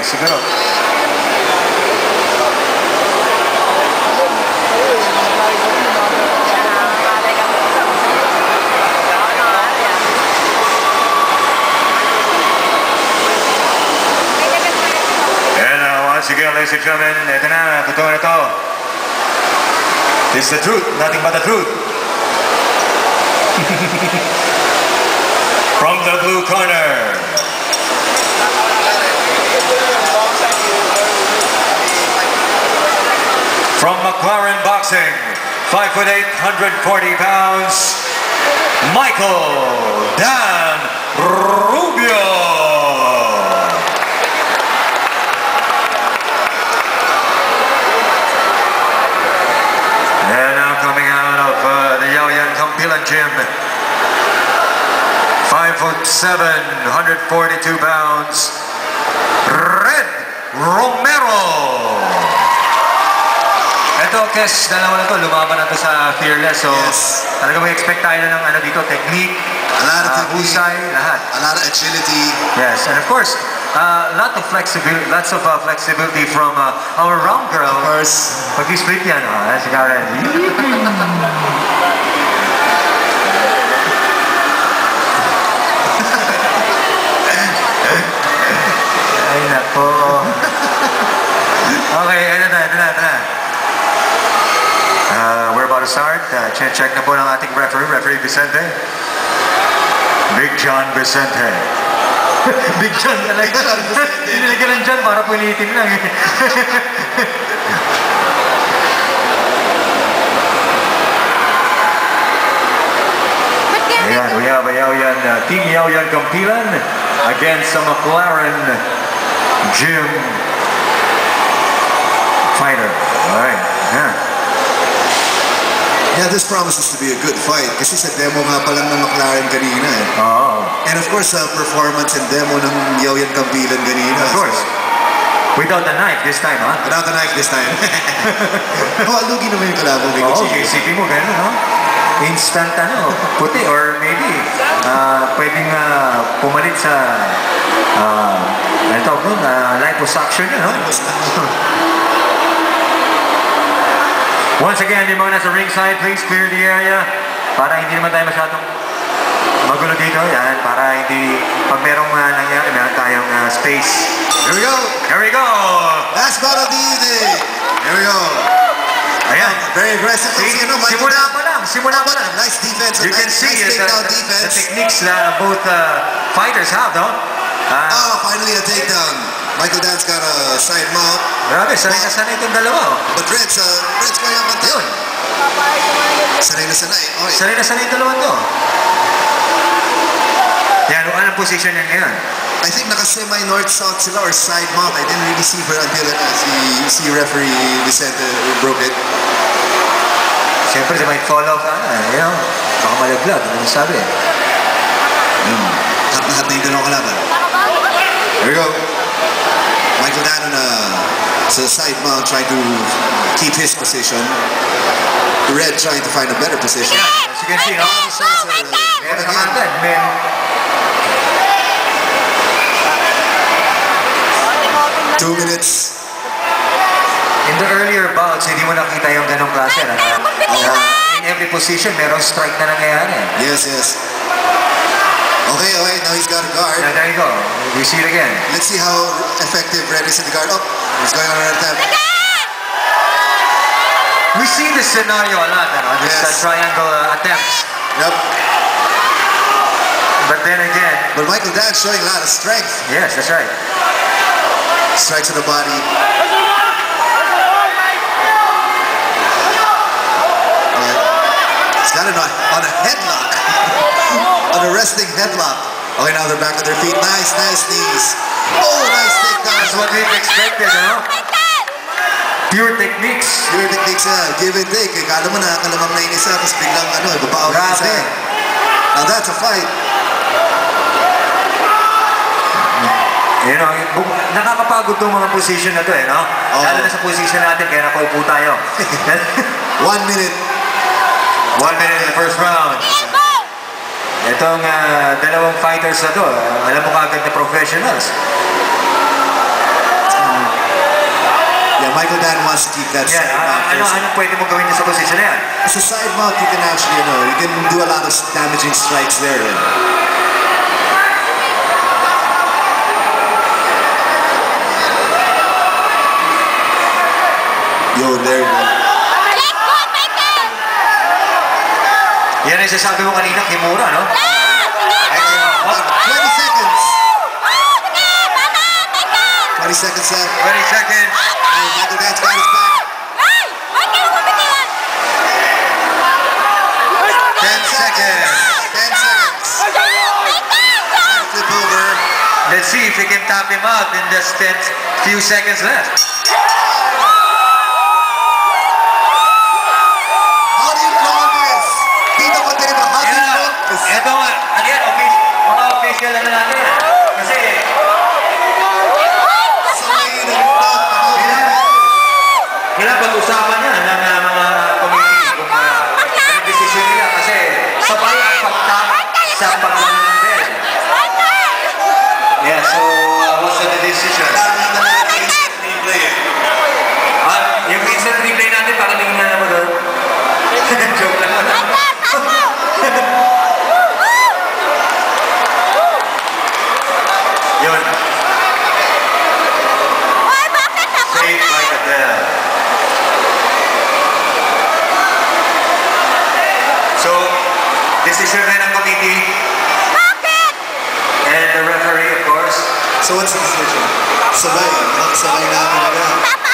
siguro. Once again, ladies and gentlemen, ito na, totoo na ito. It's the truth, nothing but the truth. From the blue corner, from McLaren Boxing, 5'8", 140 pounds, Michael Dan Rubio. Gym, 5'7", 142 pounds, Red Romero. Ito, Kes, dalawa na to, lumaban na to sa Fearless. So, yes. Talaga may expect tayo ng ano dito, technique, husay, lahat. A lot of agility. Yes, and of course, lots of flexibility from our round girl. Of course. Pag-split yan, si Karen. Ay, nako. Okay, ito na. We're about to start. Check na po ng ating referee Vicente. Big John Vicente. Big John talaga. Nilagyan lang dyan para punitin lang. Ayan, we have Team Yaoyan Kampilan against the McLaren Gym fighter. Alright. Yeah, this promises to be a good fight kasi sa demo nga pa lang ng McLaren kanina eh. Oh. And of course, performance and demo ng Yaoyan Kampilan kanina. Of course. Without the knife this time, ha? Without the knife this time. Lugi naman yung kalaban. Isipin mo gano'n, no? Instant puti or maybe pwedeng pumalit sa liposuction yun, no? Once again, yung mga nasa ringside, please clear the area para hindi naman tayo masyadong magulo dito. Yan, para hindi, pag merong nangyari, meron tayong space. Here we go! Here we go! Last bout of the evening! Here we go! Ayan. Very aggressive. Simula pa lang. Nice defense. You can see the techniques that both fighters have, no? Finally a takedown. Michael Dan's got a side mount. Grabe, sanay itong dalawa. But Red's going up until. Sanay na sanay. Okay. Sanay yung dalawa to. Yan, anong position yan ngayon? I think naka-semi-north-south sila or side mount. I didn't really see her until si referee Vicente broke it. Siyempre, they might fall off, baka malaglag, ano sabi? Lahat na yung dalawang kalaban. Here we go. Michael Dan on sa side mount trying to keep his position. Red trying to find a better position. As you can see, no? Meron naman din, men. 2 minutes. In the earlier bouts, hindi mo nakita yung ganong klase. In every position, merong strike na nangyayari. Yes. Okay, now he's got a guard. Yeah, there you go. We see it again. Let's see how effective Red is in the guard. Oh, he's going on another time. We see this scenario a lot, this triangle attempts. Yep. But then again... But Michael Dan's showing a lot of strength. Yes, that's right. Strikes to the body. He's got it on a headlock. On a wrestling headlock. Okay, now they're back on their feet. Nice knees. Oh, nice takedown. That's what we've expected, Pure techniques. Give and take. Kala mo na kalamang na yung isa, tapos biglang babaw yung isa. Now that's a fight. Nakakapagod itong mga position na to, Lalo na sa position natin, kaya nakaupo tayo. 1 minute. 1 minute in the first round. Itong dalawang fighters na to, alam mo kagad na professionals. Michael Dan wants to keep that Yan, side mount. ano pwede mo gawin niya sa posisyon na yan? As a side mount, you can actually, you can do a lot of damaging strikes there. Yo, there you go. Yan ang sasabi mo kanina, Kimura, no? 20 seconds. 20 seconds left. 20 seconds. And Michael Dan's got his back. 10 seconds. 10 seconds. Flip over. Let's see if he can tap him out in just 10 few seconds left. How do you call this? Dito ko din ba? How do you call this? Ito nga, ano yan, mga official na natin yan. Kasi, pag-usapan yan ng mga committee kung anong decision nila kasi sabay ang pagtap sa paglaman ng bell. Yeah, so what's the decision? Yung instant replay natin, baka tingin na naman doon. Joke lang naman. Yun. Saved by the bell. So, decision na ng committee. And the referee, of course. So what's the decision? Sabay. Sabay na talaga.